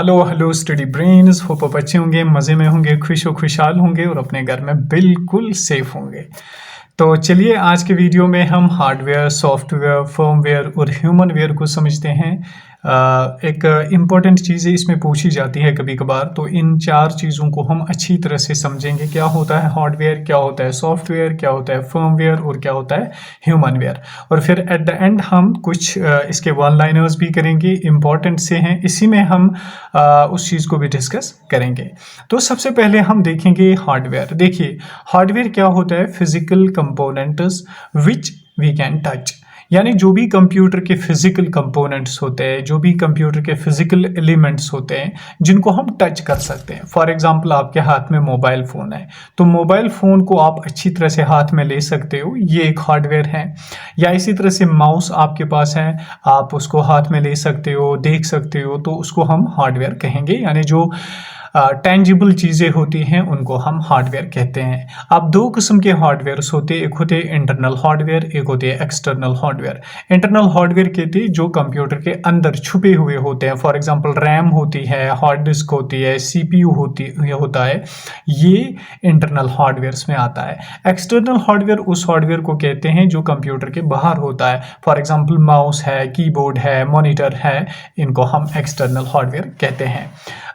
Hello hello study brains, hope आप अच्छे होंगे, मज़े में होंगे, खुशहाल होंगे और अपने घर में बिल्कुल सेफ होंगे। तो चलिए आज के वीडियो में हम हार्डवेयर, सॉफ्टवेयर, फर्मवेयर और ह्यूमन वेयर को समझते हैं। एक इम्पॉर्टेंट चीज़ें इसमें पूछी जाती है कभी कभार, तो इन चार चीज़ों को हम अच्छी तरह से समझेंगे। क्या होता है हार्डवेयर, क्या होता है सॉफ्टवेयर, क्या होता है फर्मवेयर और क्या होता है ह्यूमन वेयर। और फिर एट द एंड हम कुछ इसके वन लाइनर्स भी करेंगे, इम्पॉर्टेंट से हैं, इसी में हम उस चीज़ को भी डिस्कस करेंगे। तो सबसे पहले हम देखेंगे हार्डवेयर। देखिए हार्डवेयर क्या होता है, physical components which we can touch, यानी जो भी कंप्यूटर के फिजिकल कंपोनेंट्स होते हैं, जो भी कंप्यूटर के फिजिकल एलिमेंट्स होते हैं जिनको हम टच कर सकते हैं। फॉर एग्जांपल आपके हाथ में मोबाइल फ़ोन है, तो मोबाइल फ़ोन को आप अच्छी तरह से हाथ में ले सकते हो, ये एक हार्डवेयर है। या इसी तरह से माउस आपके पास है, आप उसको हाथ में ले सकते हो, देख सकते हो, तो उसको हम हार्डवेयर कहेंगे। यानी जो टेंजिबल चीज़ें होती हैं उनको हम हार्डवेयर कहते हैं। अब दो किस्म के हार्डवेयर्स होते हैं, एक होते हैं इंटरनल हार्डवेयर, एक होते हैं एक्सटर्नल हार्डवेयर। इंटरनल हार्डवेयर कहते हैं जो कंप्यूटर के अंदर छुपे हुए होते हैं। फॉर एग्जांपल रैम होती है, हार्ड डिस्क होती है, सीपीयू होता है, ये इंटरनल हार्डवेयर्स में आता है। एक्सटर्नल हार्डवेयर उस हार्डवेयर को कहते हैं जो कंप्यूटर के बाहर होता है। फॉर एग्जांपल माउस है, कीबोर्ड है, मॉनिटर है, इनको हम एक्सटर्नल हार्डवेयर कहते हैं।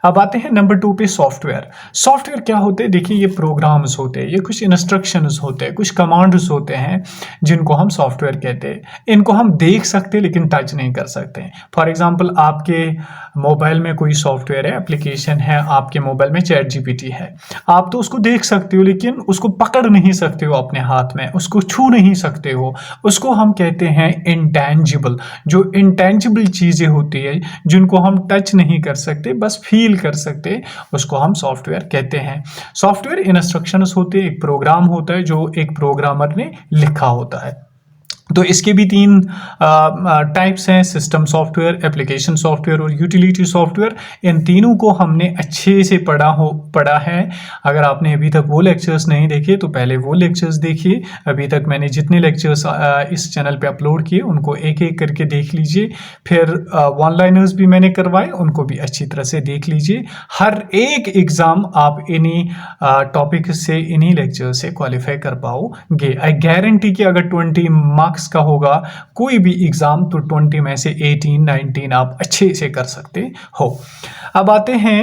अब आते हैं नंबर 2 पे सॉफ्टवेयर। सॉफ्टवेयर क्या होते हैं, देखिए ये प्रोग्राम्स होते हैं, ये कुछ इंस्ट्रक्शंस होते हैं, कुछ कमांड्स होते हैं जिनको हम सॉफ्टवेयर कहते हैं। इनको हम देख सकते लेकिन टच नहीं कर सकते। फॉर एग्जांपल आपके मोबाइल में कोई सॉफ्टवेयर है, एप्लीकेशन है, आपके मोबाइल में चैट जीपीटी है, आप तो उसको देख सकते हो लेकिन उसको पकड़ नहीं सकते हो अपने हाथ में, उसको छू नहीं सकते हो, उसको हम कहते हैं इंटेंजिबल। जो इंटेंजिबल चीज़ें होती है जिनको हम टच नहीं कर सकते, बस फील कर सकते, उसको हम सॉफ्टवेयर कहते हैं। सॉफ्टवेयर इंस्ट्रक्शंस होते हैं, एक प्रोग्राम होता है जो एक प्रोग्रामर ने लिखा होता है। तो इसके भी तीन टाइप्स हैं, सिस्टम सॉफ्टवेयर, एप्लीकेशन सॉफ्टवेयर और यूटिलिटी सॉफ्टवेयर। इन तीनों को हमने अच्छे से पढ़ा है। अगर आपने अभी तक वो लेक्चर्स नहीं देखे तो पहले वो लेक्चर्स देखिए। अभी तक मैंने जितने लेक्चर्स इस चैनल पे अपलोड किए उनको एक एक करके देख लीजिए। फिर वन लाइनर्स भी मैंने करवाए, उनको भी अच्छी तरह से देख लीजिए। हर एक एग्ज़ाम आप इन्हीं टॉपिक से, इन्हीं लेक्चर से क्वालिफाई कर पाओगे। आई गारंटी कि अगर 20 मार्क्स का होगा कोई भी एग्जाम तो 20 में से 18, 19 आप अच्छे से कर सकते हो। अब आते हैं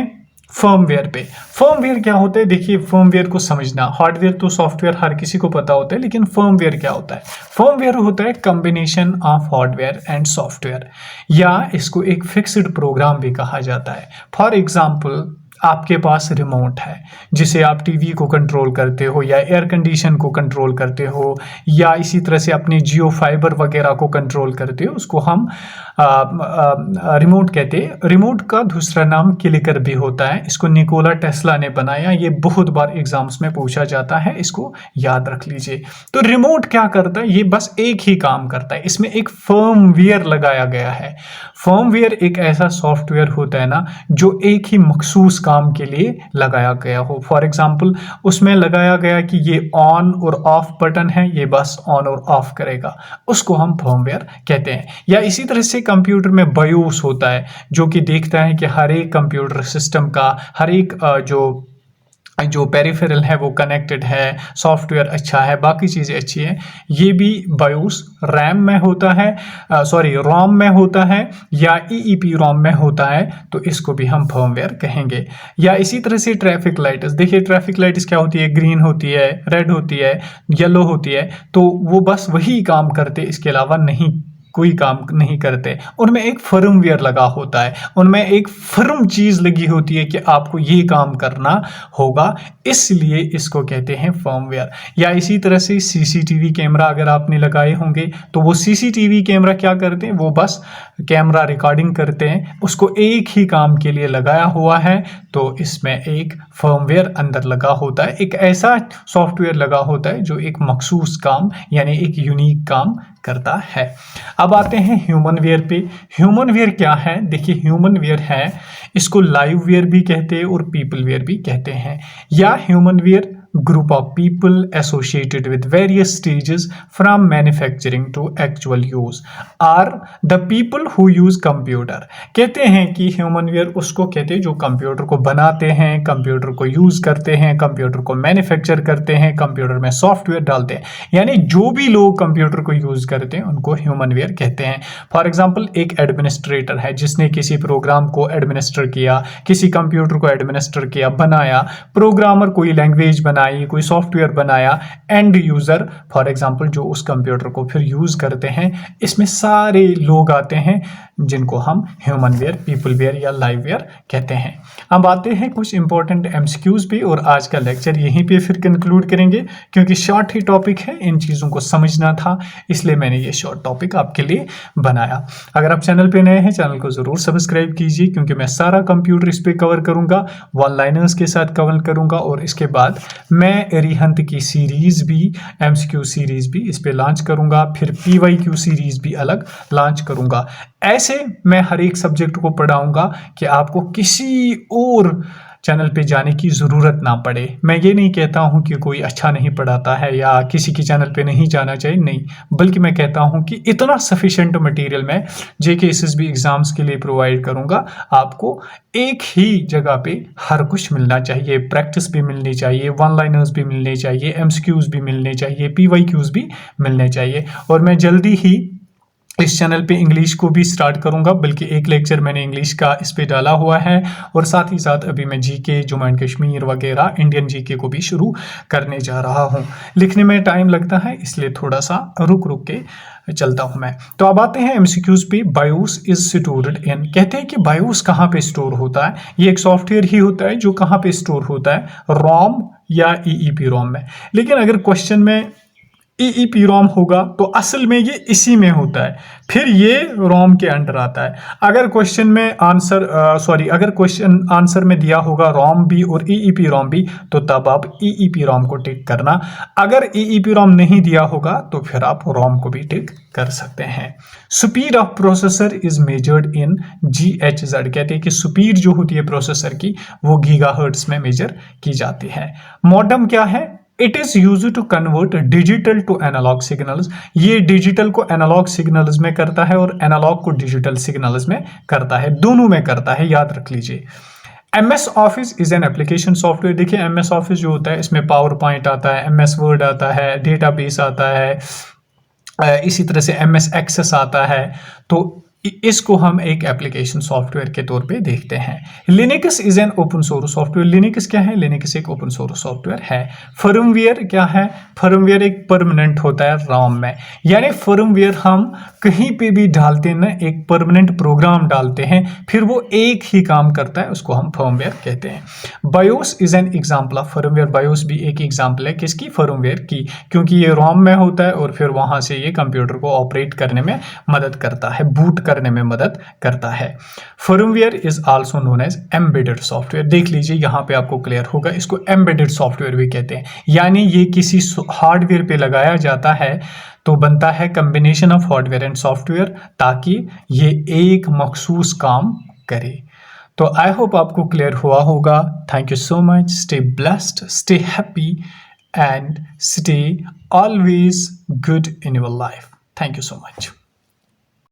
फर्मवेयर पे। फर्मवेयर क्या होता है, देखिए फर्मवेयर को समझना, हार्डवेयर तो सॉफ्टवेयर हर किसी को पता होता है, लेकिन फर्मवेयर क्या होता है। फर्मवेयर होता है combination of hardware and software, या इसको एक फिक्स्ड प्रोग्राम भी कहा जाता है। फॉर एग्जाम्पल आपके पास रिमोट है जिसे आप टीवी को कंट्रोल करते हो, या एयर कंडीशन को कंट्रोल करते हो, या इसी तरह से अपने जियो फाइबर वगैरह को कंट्रोल करते हो, उसको हम रिमोट कहते हैं। रिमोट का दूसरा नाम क्लिकर भी होता है, इसको निकोला टेस्ला ने बनाया, ये बहुत बार एग्जाम्स में पूछा जाता है, इसको याद रख लीजिए। तो रिमोट क्या करता है, ये बस एक ही काम करता है, इसमें एक फर्मवेयर लगाया गया है। फर्मवेयर एक ऐसा सॉफ्टवेयर होता है ना जो एक ही मखसूस काम के लिए लगाया गया हो। फॉर एग्जांपल उसमें लगाया गया कि ये ऑन और ऑफ बटन है, ये बस ऑन और ऑफ करेगा, उसको हम फर्मवेयर कहते हैं। या इसी तरह से कंप्यूटर में बायोस होता है जो कि देखता है कि हर एक कंप्यूटर सिस्टम का हर एक जो पेरिफेरल है वो कनेक्टेड है, सॉफ्टवेयर अच्छा है, बाकी चीज़ें अच्छी हैं। ये भी बायोस रैम में होता है, रोम में होता है, या ईईपी रोम में होता है, तो इसको भी हम फर्मवेयर कहेंगे। या इसी तरह से ट्रैफिक लाइट्स, देखिए ट्रैफिक लाइट्स क्या होती है, ग्रीन होती है, रेड होती है, येलो होती है, तो वो बस वही काम करते, इसके अलावा नहीं कोई काम नहीं करते। उनमें एक फर्मवेयर लगा होता है, उनमें एक फर्म चीज़ लगी होती है कि आपको ये काम करना होगा, इसलिए इसको कहते हैं फर्मवेयर। या इसी तरह से सीसीटीवी कैमरा अगर आपने लगाए होंगे तो वो सीसीटीवी कैमरा क्या करते हैं, वो बस कैमरा रिकॉर्डिंग करते हैं, उसको एक ही काम के लिए लगाया हुआ है, तो इसमें एक फर्मवेयर अंदर लगा होता है, एक ऐसा सॉफ्टवेयर लगा होता है जो एक मखसूस काम यानी एक यूनिक काम करता है। अब आते हैं ह्यूमन वेयर पे। ह्यूमन वेयर क्या है, देखिए ह्यूमन वेयर है, इसको लाइव वेयर भी कहते हैं और पीपल वेयर भी कहते हैं। या human ware group of people associated with various stages from manufacturing to actual use are the people who use computer। कहते हैं कि ह्यूमन वेयर उसको कहते हैं जो कंप्यूटर को बनाते हैं, कंप्यूटर को यूज करते हैं, कंप्यूटर को मैन्युफैक्चर करते हैं, कंप्यूटर में सॉफ्टवेयर डालते हैं, यानी जो भी लोग कंप्यूटर को यूज करते हैं उनको ह्यूमन वेयर कहते हैं। फॉर एग्जाम्पल एक एडमिनिस्ट्रेटर है जिसने किसी प्रोग्राम को एडमिनिस्टर किया, किसी कंप्यूटर को एडमिनिस्टर किया, बनाया, प्रोग्रामर कोई लैंग्वेज बनाई, कोई सॉफ्टवेयर बनाया, एंड यूजर फॉर एग्जाम्पल जो उस कंप्यूटर को फिर यूज करते हैं, इसमें सारे लोग आते हैं जिनको हम ह्यूमन वेयर, पीपल वेयर या लाइव वेयर कहते हैं। अब आते हैं कुछ इंपॉर्टेंट एमसीक्यूज पे और आज का लेक्चर यहीं पे फिर कंक्लूड करेंगे क्योंकि शॉर्ट ही टॉपिक है, इन चीज़ों को समझना था इसलिए मैंने ये शॉर्ट टॉपिक आपके लिए बनाया। अगर आप चैनल पे नए हैं चैनल को ज़रूर सब्सक्राइब कीजिए क्योंकि मैं सारा कंप्यूटर इस पे कवर करूँगा, वन लाइनर्स के साथ कवर करूँगा और इसके बाद मैं रिहंत की सीरीज़ भी, एमसीक्यू सीरीज़ भी इस पे लॉन्च करूँगा, फिर पीवाईक्यू सीरीज़ भी अलग लॉन्च करूँगा। ऐसे मैं हर एक सब्जेक्ट को पढ़ाऊँगा कि आपको किसी और चैनल पे जाने की ज़रूरत ना पड़े। मैं ये नहीं कहता हूँ कि कोई अच्छा नहीं पढ़ाता है या किसी के चैनल पे नहीं जाना चाहिए, नहीं, बल्कि मैं कहता हूँ कि इतना सफिशेंट मटेरियल मैं जेके एसएसबी एग्ज़ाम्स के लिए प्रोवाइड करूँगा। आपको एक ही जगह पे हर कुछ मिलना चाहिए, प्रैक्टिस भी मिलनी चाहिए, वन लाइनर्स भी मिलने चाहिए, एमसीक्यूज़ भी मिलने चाहिए, पीवाईक्यूज़ भी मिलने चाहिए। और मैं जल्दी ही इस चैनल पे इंग्लिश को भी स्टार्ट करूंगा, बल्कि एक लेक्चर मैंने इंग्लिश का इस पे डाला हुआ है और साथ ही साथ अभी मैं जीके, जम्मू एंड कश्मीर वगैरह इंडियन जीके को भी शुरू करने जा रहा हूं। लिखने में टाइम लगता है इसलिए थोड़ा सा रुक रुक के चलता हूं मैं। तो अब आते हैं एमसीक्यूज पे। बायोस इज स्टोर्ड इन, कहते हैं कि बायोस कहाँ पे स्टोर होता है? ये एक सॉफ्टवेयर ही होता है जो कहाँ पे स्टोर होता है, रोम या ईईपी रोम में। लेकिन अगर क्वेश्चन में ईईपी रोम होगा तो असल में ये इसी में होता है, फिर ये रोम के अंडर आता है। अगर क्वेश्चन में अगर क्वेश्चन आंसर में दिया होगा रोम भी और ईईपी रोम भी तो तब आप ईईपी रोम को टिक करना। अगर ईईपी रोम नहीं दिया होगा तो फिर आप रोम को भी टिक कर सकते हैं। Speed of processor is measured in GHz, कहते हैं कि स्पीड जो होती है प्रोसेसर की वो गीगाहर्ट्ज में मेजर की जाती है। मॉडेम क्या है? It is use to convert digital to analog signals, ये डिजिटल को एनालॉग सिग्नल्स में करता है और एनालॉग को डिजिटल सिग्नल्स में करता है, दोनों में करता है, याद रख लीजिए। MS office is an application software. देखिए MS ऑफिस जो होता है इसमें पावर पॉइंट आता है, MS वर्ड आता है, डेटाबेस आता है, इसी तरह से MS एक्सेस आता है, तो इसको हम एक एप्लीकेशन सॉफ्टवेयर के तौर पे देखते हैं। Linux is an open source software. Linux क्या है? लिनक्स एक ओपन सोर्स सॉफ्टवेयर है। फर्मवेयर क्या है? फर्मवेयर एक परमानेंट होता है रोम में, यानी फर्मवेयर हम कहीं पे भी डालते हैं ना, एक परमानेंट प्रोग्राम डालते हैं फिर वो एक ही काम करता है, उसको हम फर्मवेयर कहते हैं। BIOS is an example of firmware. BIOS भी एक एग्जाम्पल है किसकी? फर्मवेयर की, क्योंकि ये रोम में होता है और फिर वहां से ये कंप्यूटर को ऑपरेट करने में मदद करता है, बूट करने में मदद करता है। Firmware is also known as embedded software. देख लीजिए यहाँ पे आपको क्लियर होगा, इसको एम्बेडेड सॉफ्टवेयर भी कहते हैं, यानी ये किसी हार्डवेयर पे लगाया जाता है तो बनता है combination of hardware and software ताकि ये एक मखसूस काम करे। तो आई होप आपको क्लियर हुआ होगा। Thank you so much. Stay blessed, stay happy and stay always good in your life. Thank you so much.